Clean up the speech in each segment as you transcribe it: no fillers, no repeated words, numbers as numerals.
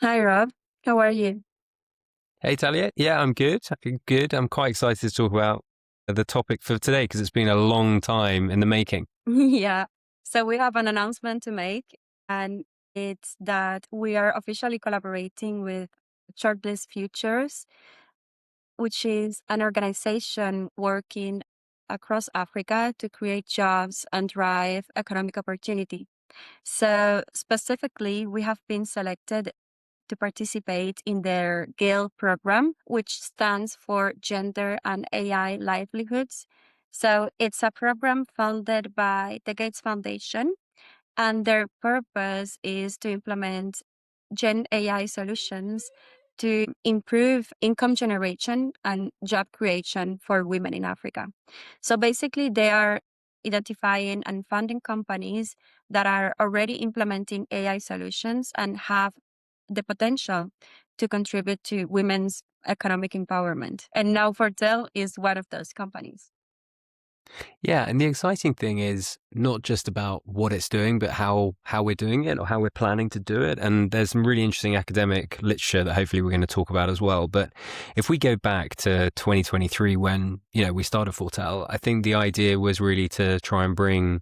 Hi, Rob. How are you? Hey Talia, yeah, I'm good. Good. I'm quite excited to talk about the topic for today because it's been a long time in the making. Yeah. So we have an announcement to make, and it's that we are officially collaborating with Shortlist Futures, which is an organization working across Africa to create jobs and drive economic opportunity. So specifically, we have been selected to participate in their GAIL program, which stands for Gender and AI Livelihoods. So it's a program funded by the Gates Foundation, and their purpose is to implement Gen AI solutions to improve income generation and job creation for women in Africa. So basically, they are identifying and funding companies that are already implementing AI solutions and have the potential to contribute to women's economic empowerment. And now Fortell is one of those companies. Yeah, and the exciting thing is not just about what it's doing, but how we're doing it or how we're planning to do it. And there's some really interesting academic literature that hopefully we're going to talk about as well. But if we go back to 2023 when, we started Fortell, I think the idea was really to try and bring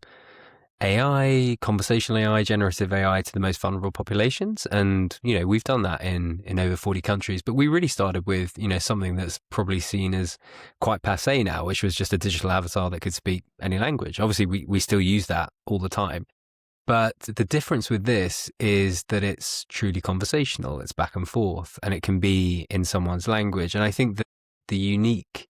AI, conversational AI, generative AI to the most vulnerable populations. And, we've done that in over 40 countries, but we really started with, something that's probably seen as quite passe now, which was just a digital avatar that could speak any language. Obviously, we still use that all the time. But the difference with this is that it's truly conversational. It's back and forth and it can be in someone's language. And I think that the unique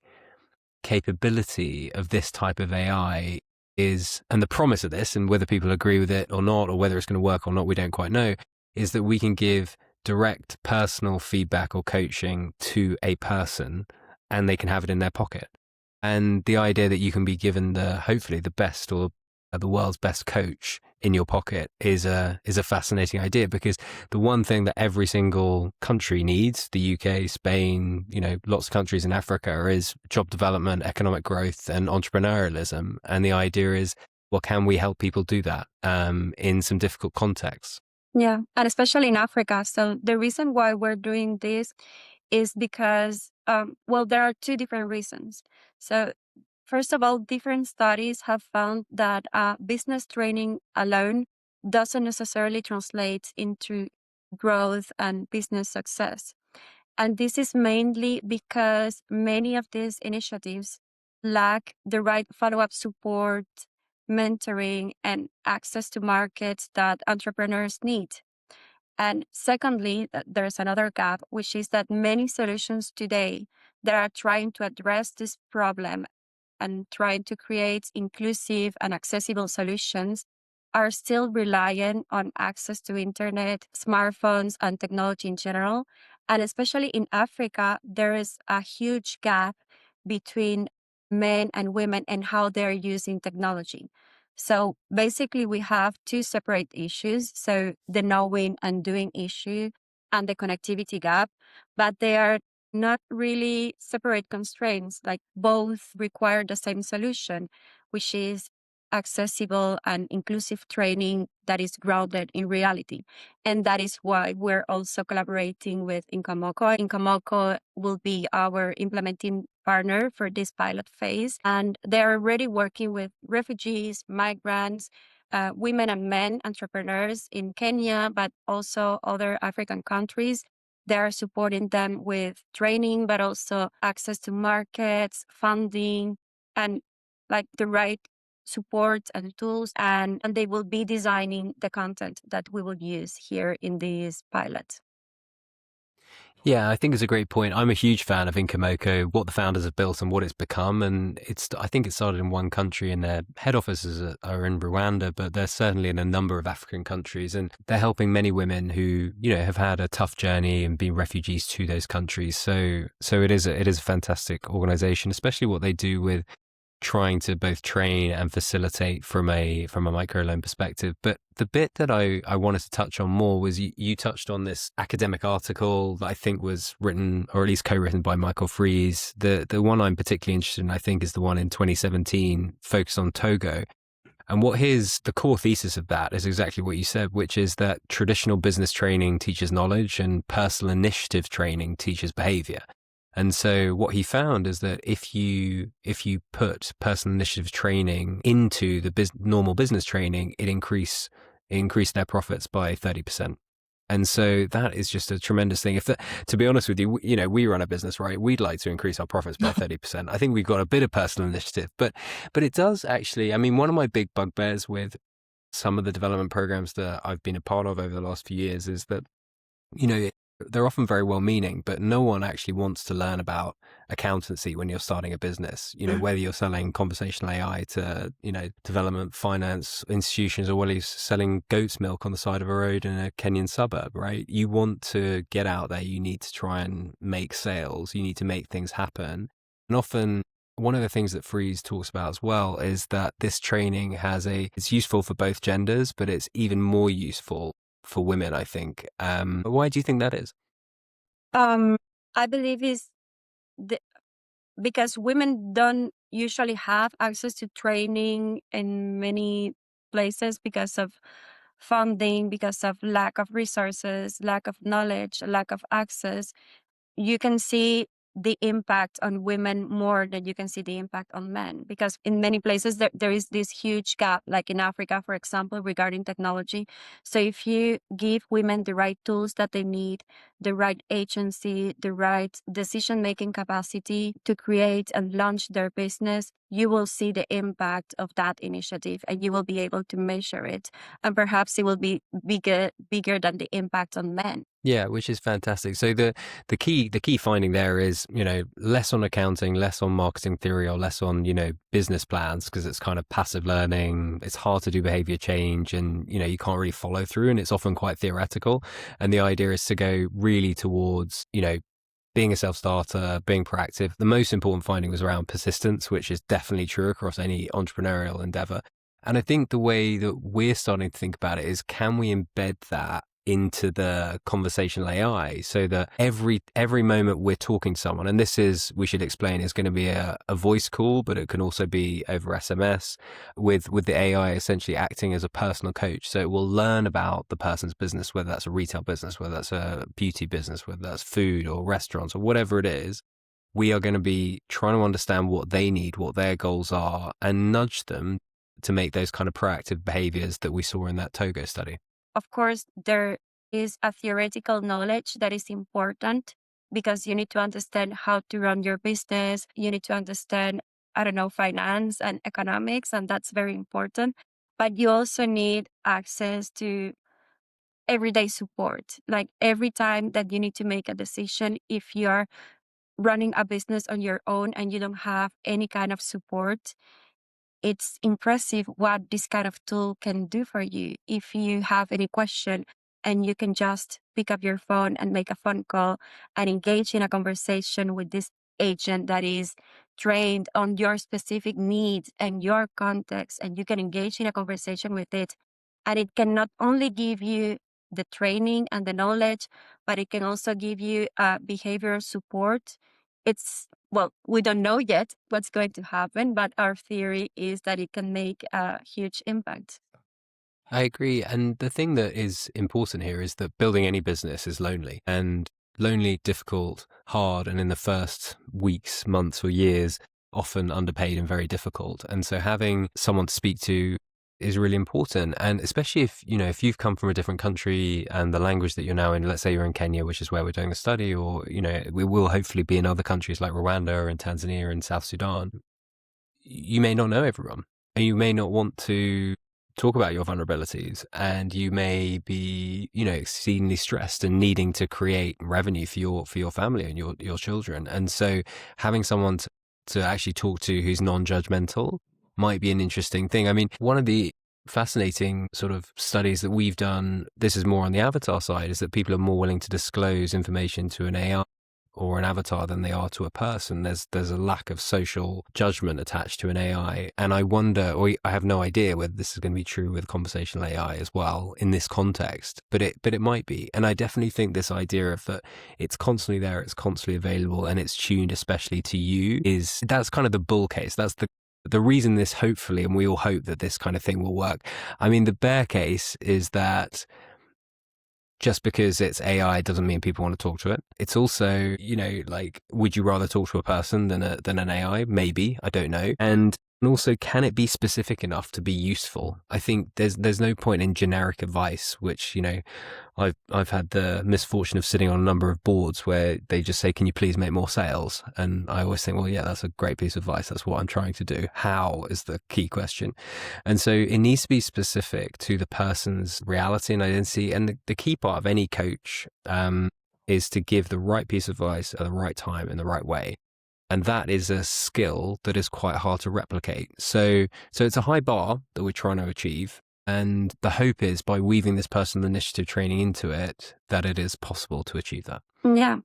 capability of this type of AI is, and the promise of this, and whether people agree with it or not, or whether it's going to work or not, we don't quite know, is that we can give direct personal feedback or coaching to a person and they can have it in their pocket. And the idea that you can be given hopefully the best or the world's best coach in your pocket is a fascinating idea, because the one thing that every single country needs, the UK, Spain, lots of countries in Africa, is job development, economic growth, and entrepreneurialism. And the idea is, well, can we help people do that in some difficult contexts? Yeah, and especially in Africa. So the reason why we're doing this is because, well, there are two different reasons. So first of all, different studies have found that business training alone doesn't necessarily translate into growth and business success. And this is mainly because many of these initiatives lack the right follow-up support, mentoring, and access to markets that entrepreneurs need. And secondly, there's another gap, which is that many solutions today that are trying to address this problem and trying to create inclusive and accessible solutions are still reliant on access to internet, smartphones, and technology in general. And especially in Africa, there is a huge gap between men and women and how they're using technology. So basically, we have two separate issues. So the knowing and doing issue and the connectivity gap, but they are not really separate constraints, like both require the same solution, which is accessible and inclusive training that is grounded in reality. And that is why we're also collaborating with Inkomoko. Inkomoko will be our implementing partner for this pilot phase. And they're already working with refugees, migrants, women and men entrepreneurs in Kenya, but also other African countries. They are supporting them with training, but also access to markets, funding, and like the right support and tools. And they will be designing the content that we will use here in this pilot. Yeah, I think it's a great point. I'm a huge fan of Inkomoko, what the founders have built and what it's become. And I think it started in one country and their head offices are in Rwanda, but they're certainly in a number of African countries. And they're helping many women who, have had a tough journey and been refugees to those countries. So it is a fantastic organization, especially what they do with trying to both train and facilitate from a microloan perspective. But the bit that I wanted to touch on more was you touched on this academic article that I think was written, or at least co-written, by Michael Freese. The one I'm particularly interested in, I think, is the one in 2017 focused on Togo. And the core thesis of that is exactly what you said, which is that traditional business training teaches knowledge and personal initiative training teaches behavior. And so what he found is that if you put personal initiative training into the normal business training, it increased their profits by 30%. And so that is just a tremendous thing. To be honest with you, we run a business, right? We'd like to increase our profits by 30%. I think we've got a bit of personal initiative, but it does actually, I mean, one of my big bugbears with some of the development programs that I've been a part of over the last few years is that, they're often very well-meaning, but no one actually wants to learn about accountancy when you're starting a business, whether you're selling conversational AI to, development finance institutions, or whether you're selling goat's milk on the side of a road in a Kenyan suburb, right? You want to get out there. You need to try and make sales. You need to make things happen. And often one of the things that Freese talks about as well is that this training it's useful for both genders, but it's even more useful for women, I think. Why do you think that is? I believe because women don't usually have access to training in many places because of funding, because of lack of resources, lack of knowledge, lack of access. You can see the impact on women more than you can see the impact on men, because in many places there is this huge gap, like in Africa, for example, regarding technology. So if you give women the right tools that they need, the right agency, the right decision-making capacity to create and launch their business, you will see the impact of that initiative and you will be able to measure it. And perhaps it will be bigger than the impact on men. Yeah, which is fantastic. So the key finding there is, less on accounting, less on marketing theory, or less on, business plans, because it's kind of passive learning. It's hard to do behavior change, and, you can't really follow through, and it's often quite theoretical. And the idea is to go really towards, being a self-starter, being proactive. The most important finding was around persistence, which is definitely true across any entrepreneurial endeavor. And I think the way that we're starting to think about it is, can we embed that into the conversational AI so that every moment we're talking to someone, and this is, we should explain, is going to be a voice call, but it can also be over SMS with the AI essentially acting as a personal coach. So it will learn about the person's business, whether that's a retail business, whether that's a beauty business, whether that's food or restaurants or whatever it is. We are going to be trying to understand what they need, what their goals are, and nudge them to make those kind of proactive behaviors that we saw in that Togo study. Of course, there is a theoretical knowledge that is important, because you need to understand how to run your business. You need to understand, finance and economics, and that's very important. But you also need access to everyday support. Like every time that you need to make a decision, if you're running a business on your own and you don't have any kind of support, it's impressive what this kind of tool can do for you. If you have any question and you can just pick up your phone and make a phone call and engage in a conversation with this agent that is trained on your specific needs and your context, and you can engage in a conversation with it. And it can not only give you the training and the knowledge, but it can also give you behavioral support. We don't know yet what's going to happen, but our theory is that it can make a huge impact. I agree. And the thing that is important here is that building any business is lonely, difficult, hard, and in the first weeks, months, or years, often underpaid and very difficult. And so having someone to speak to is really important. And especially if you've come from a different country and the language that you're now in, let's say you're in Kenya, which is where we're doing the study, or, we will hopefully be in other countries like Rwanda and Tanzania and South Sudan. You may not know everyone, and you may not want to talk about your vulnerabilities, and you may be, exceedingly stressed and needing to create revenue for your family and your children. And so having someone to actually talk to who's non-judgmental might be an interesting thing. I mean, one of the fascinating sort of studies that we've done, this is more on the avatar side, is that people are more willing to disclose information to an AI or an avatar than they are to a person. There's a lack of social judgment attached to an AI. And I wonder, or I have no idea whether this is going to be true with conversational AI as well in this context, but it might be. And I definitely think this idea of that it's constantly there, it's constantly available, and it's tuned especially to you, that's kind of the bull case. That's The reason this hopefully, and we all hope that this kind of thing will work. I mean, the bear case is that just because it's AI doesn't mean people want to talk to it. It's also, like, would you rather talk to a person than an AI? Maybe, I don't know. And also, can it be specific enough to be useful? I think there's no point in generic advice, which, I've had the misfortune of sitting on a number of boards where they just say, "Can you please make more sales?" And I always think, well, yeah, that's a great piece of advice. That's what I'm trying to do. How is the key question. And so it needs to be specific to the person's reality and identity. And the key part of any coach is to give the right piece of advice at the right time in the right way. And that is a skill that is quite hard to replicate. So it's a high bar that we're trying to achieve. And the hope is by weaving this personal initiative training into it, that it is possible to achieve that. Yeah.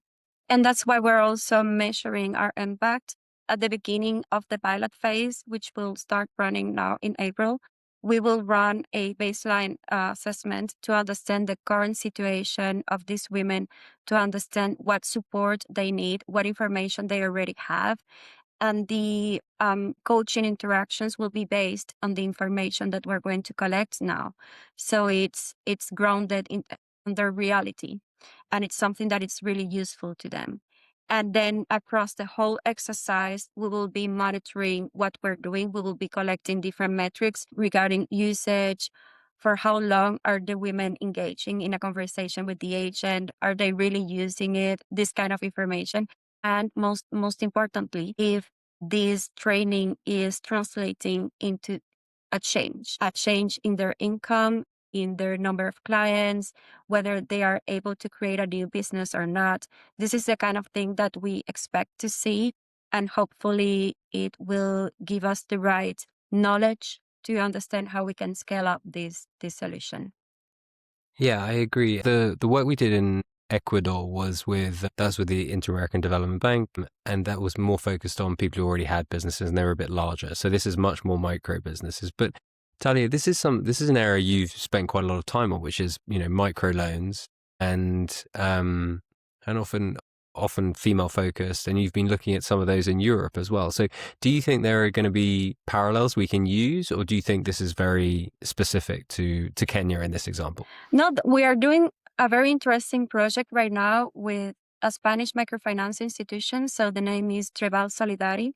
And that's why we're also measuring our impact at the beginning of the pilot phase, which will start running now in April. We will run a baseline assessment to understand the current situation of these women, to understand what support they need, what information they already have. And the coaching interactions will be based on the information that we're going to collect now. So it's grounded in their reality, and it's something that is really useful to them. And then across the whole exercise, we will be monitoring what we're doing. We will be collecting different metrics regarding usage. For how long are the women engaging in a conversation with the agent? Are they really using it? This kind of information. And most importantly, if this training is translating into a change in their income, in their number of clients, whether they are able to create a new business or not. This is the kind of thing that we expect to see. And hopefully it will give us the right knowledge to understand how we can scale up this solution. Yeah, I agree. The work we did in Ecuador was with the Inter-American Development Bank, and that was more focused on people who already had businesses and they were a bit larger. So this is much more micro businesses. But Talia, this is an area you've spent quite a lot of time on, which is, micro loans and often female focused, and you've been looking at some of those in Europe as well. So do you think there are going to be parallels we can use, or do you think this is very specific to Kenya in this example? No, we are doing a very interesting project right now with a Spanish microfinance institution. So the name is Trebal Solidari.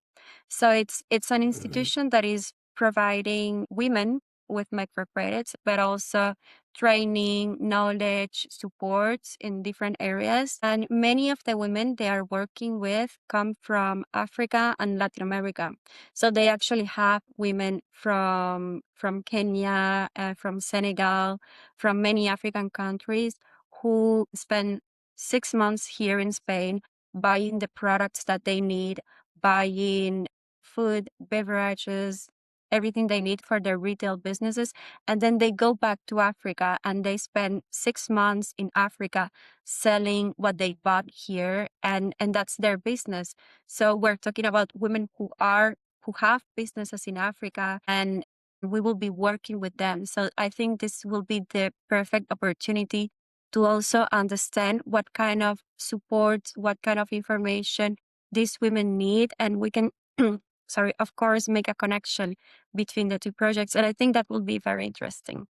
So it's an institution that is providing women with microcredits, but also training, knowledge, support in different areas. And many of the women they are working with come from Africa and Latin America. So they actually have women from Kenya, from Senegal, from many African countries who spend 6 months here in Spain buying the products that they need, buying food, beverages, everything they need for their retail businesses. And then they go back to Africa and they spend 6 months in Africa selling what they bought here. And that's their business. So we're talking about women who have businesses in Africa, and we will be working with them. So I think this will be the perfect opportunity to also understand what kind of support, what kind of information these women need. And we can, of course, make a connection between the two projects. And I think that will be very interesting.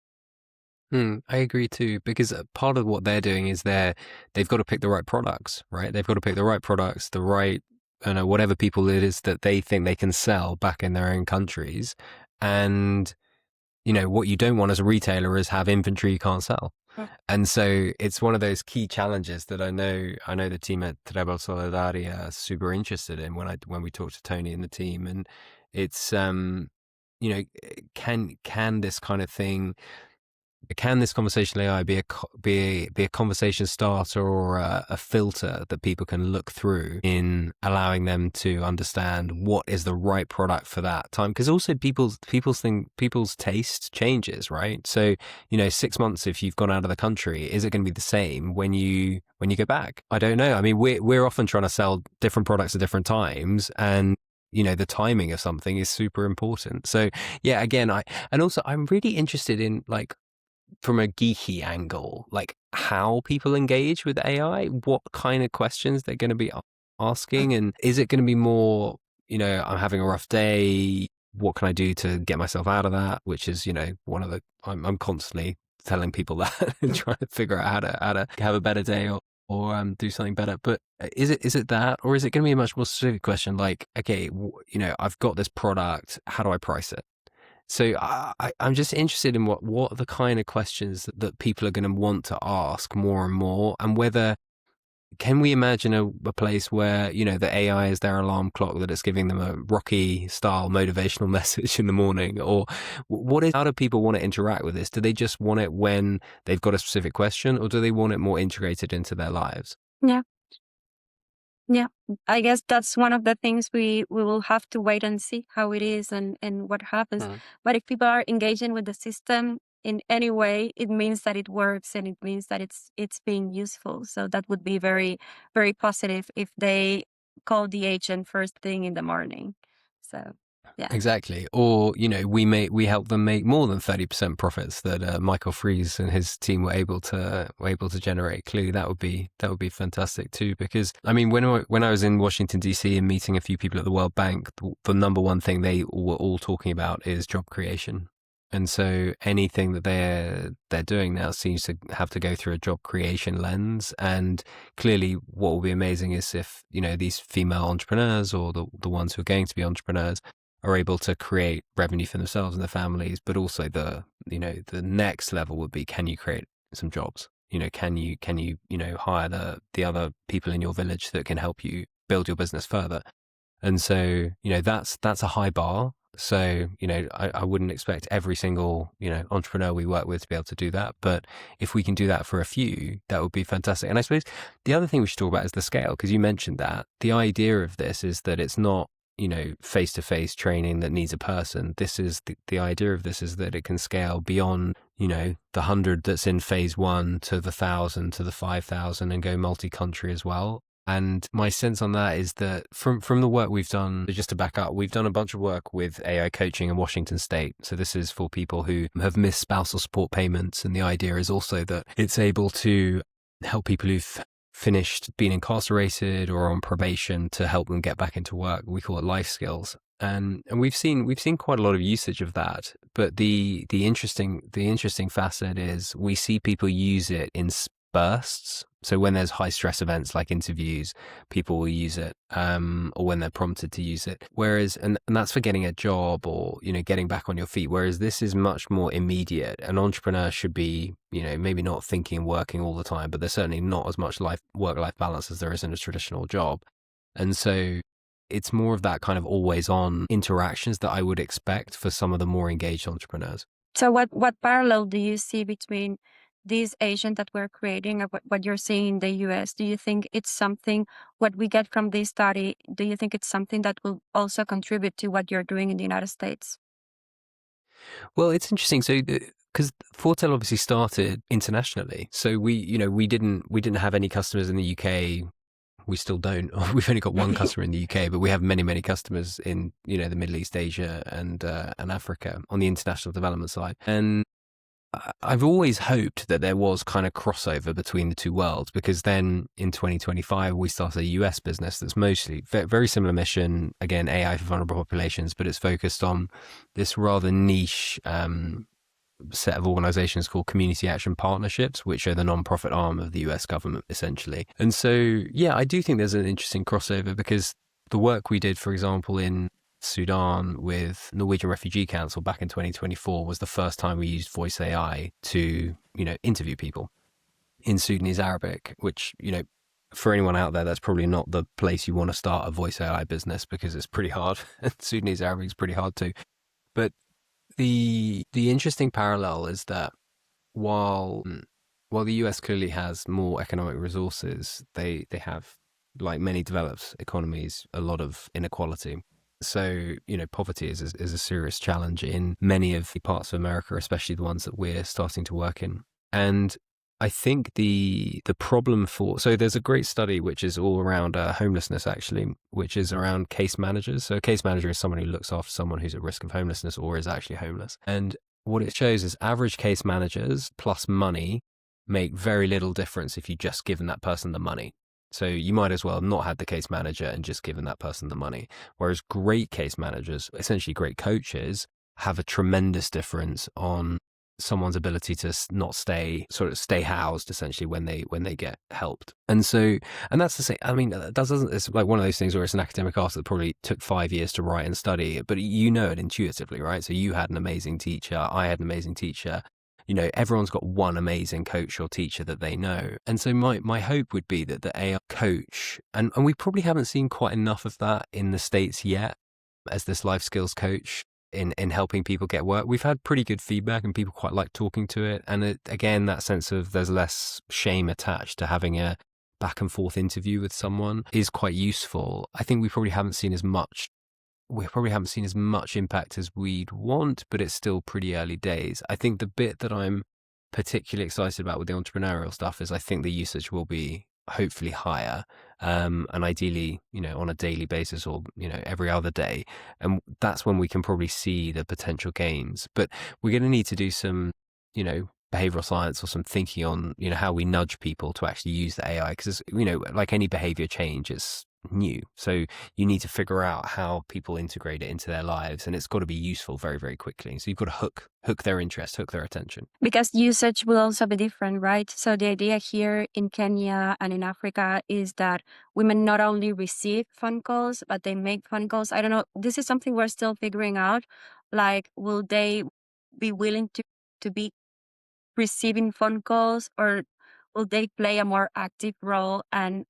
I agree too, because part of what they're doing is they've got to pick the right products, right? They've got to pick the right products, the right, whatever people it is that they think they can sell back in their own countries. And, what you don't want as a retailer is have inventory you can't sell. And so it's one of those key challenges that I know the team at Trebal Solidari are super interested in when we talk to Tony and the team. And it's, can this kind of thing, can this conversational AI be a conversation starter or a filter that people can look through in allowing them to understand what is the right product for that time? Because also people's taste changes, right? So 6 months if you've gone out of the country, is it going to be the same when you go back? I don't know. I mean, we're often trying to sell different products at different times, and the timing of something is super important. So yeah, again, I'm really interested in, like, from a geeky angle, like how people engage with AI, what kind of questions they're going to be asking, and is it going to be more, I'm having a rough day, what can I do to get myself out of that? Which is, one of the, I'm constantly telling people that and trying to figure out how to have a better day or do something better. But is it that, or is it going to be a much more specific question? Like, okay, I've got this product. How do I price it? So I'm just interested in what are the kind of questions that people are going to want to ask more and more, and whether can we imagine a place where, the AI is their alarm clock, that it's giving them a Rocky style motivational message in the morning? Or how do people want to interact with this? Do they just want it when they've got a specific question, or do they want it more integrated into their lives? Yeah. Yeah, I guess that's one of the things we will have to wait and see how it is and what happens. But if people are engaging with the system in any way, it means that it works and it means that it's being useful. So that would be very, very positive if they call the agent first thing in the morning. So yeah. Exactly. Or, we help them make more than 30% profits that Michael Freese and his team were able to generate. Clearly that would be fantastic too, because I mean, when I was in Washington DC and meeting a few people at the World Bank, the number one thing they were all talking about is job creation. And so anything that they're doing now seems to have to go through a job creation lens. And clearly what will be amazing is if, these female entrepreneurs, or the ones who are going to be entrepreneurs, are able to create revenue for themselves and their families, but also the next level would be, can you create some jobs? Can you hire the other people in your village that can help you build your business further? And so, that's a high bar. So, I wouldn't expect every single, entrepreneur we work with to be able to do that. But if we can do that for a few, that would be fantastic. And I suppose the other thing we should talk about is the scale, because you mentioned that the idea of this is that it's not, face-to-face training that needs a person. This is the idea of this is that it can scale beyond, the 100 that's in phase 1 to the 1,000 to the 5,000 and go multi-country as well. And my sense on that is that from the work we've done, just to back up, we've done a bunch of work with AI coaching in Washington State. So this is for people who have missed spousal support payments. And the idea is also that it's able to help people who've finished being incarcerated or on probation to help them get back into work. We call it life skills. And we've seen quite a lot of usage of that. But the interesting facet is we see people use it in bursts. So when there's high stress events like interviews, people will use it, or when they're prompted to use it. Whereas, and that's for getting a job or, getting back on your feet. Whereas this is much more immediate. An entrepreneur should be, maybe not thinking and working all the time, but there's certainly not as much work-life balance as there is in a traditional job. And so it's more of that kind of always on interactions that I would expect for some of the more engaged entrepreneurs. So what parallel do you see between this agent that we're creating and what you're seeing in the US? Do you think it's something, what we get from this study, do you think it's something that will also contribute to what you're doing in the United States? Well, it's interesting. So, because Fortell obviously started internationally, so we didn't have any customers in the UK. We still don't. We've only got one customer in the UK, but we have many, many customers in the Middle East, Asia, and Africa on the international development side. And I've always hoped that there was kind of crossover between the two worlds, because then in 2025 we started a US business that's mostly very similar mission, again AI for vulnerable populations, but it's focused on this rather niche set of organizations called Community Action Partnerships, which are the non-profit arm of the US government essentially. And so yeah, I do think there's an interesting crossover, because the work we did, for example, in Sudan with Norwegian Refugee Council back in 2024 was the first time we used voice AI to, interview people in Sudanese Arabic, which, for anyone out there, that's probably not the place you want to start a voice AI business, because it's pretty hard. Sudanese Arabic is pretty hard too. But the interesting parallel is that while the US clearly has more economic resources, they have, like many developed economies, a lot of inequality. So, poverty is a serious challenge in many of the parts of America, especially the ones that we're starting to work in. And I think the problem so there's a great study which is all around homelessness, actually, which is around case managers. So a case manager is someone who looks after someone who's at risk of homelessness or is actually homeless. And what it shows is average case managers plus money make very little difference if you just given that person the money. So you might as well not have the case manager and just given that person the money. Whereas great case managers, essentially great coaches, have a tremendous difference on someone's ability to not stay housed essentially when they get helped. And that's the same. I mean, that doesn't, it's like one of those things where it's an academic article that probably took 5 years to write and study, but you know it intuitively, right? So you had an amazing teacher. I had an amazing teacher. Everyone's got one amazing coach or teacher that they know. And so my hope would be that the AI coach, and we probably haven't seen quite enough of that in the States yet, as this life skills coach in helping people get work. We've had pretty good feedback and people quite like talking to it. And again, that sense of there's less shame attached to having a back and forth interview with someone is quite useful. I think we probably haven't seen as much impact as we'd want, but it's still pretty early days. I think the bit that I'm particularly excited about with the entrepreneurial stuff is I think the usage will be hopefully higher, and ideally, on a daily basis or, every other day. And that's when we can probably see the potential gains. But we're going to need to do some, behavioral science or some thinking on, how we nudge people to actually use the AI. Because, like any behavior change, it's new. So you need to figure out how people integrate it into their lives, and it's got to be useful very, very quickly. So you've got to hook their interest, hook their attention. Because usage will also be different, right? So the idea here in Kenya and in Africa is that women not only receive phone calls, but they make phone calls. I don't know. This is something we're still figuring out. Like, will they be willing to be receiving phone calls, or will they play a more active role and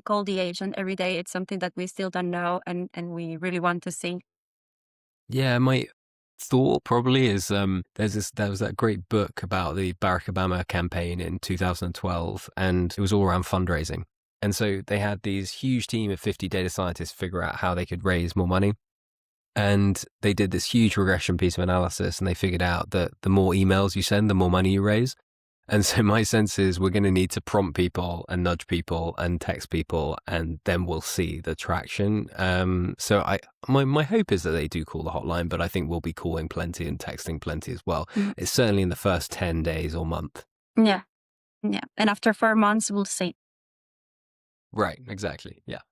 call the agent every day? It's something that we still don't know, and we really want to see. Yeah, my thought probably is there was that great book about the Barack Obama campaign in 2012, and it was all around fundraising. And so they had these huge team of 50 data scientists figure out how they could raise more money. And they did this huge regression piece of analysis, and they figured out that the more emails you send, the more money you raise. And so my sense is we're going to need to prompt people and nudge people and text people, and then we'll see the traction. So my hope is that they do call the hotline, but I think we'll be calling plenty and texting plenty as well. It's certainly in the first 10 days or month. Yeah. And after 4 months, we'll see. Right. Exactly. Yeah.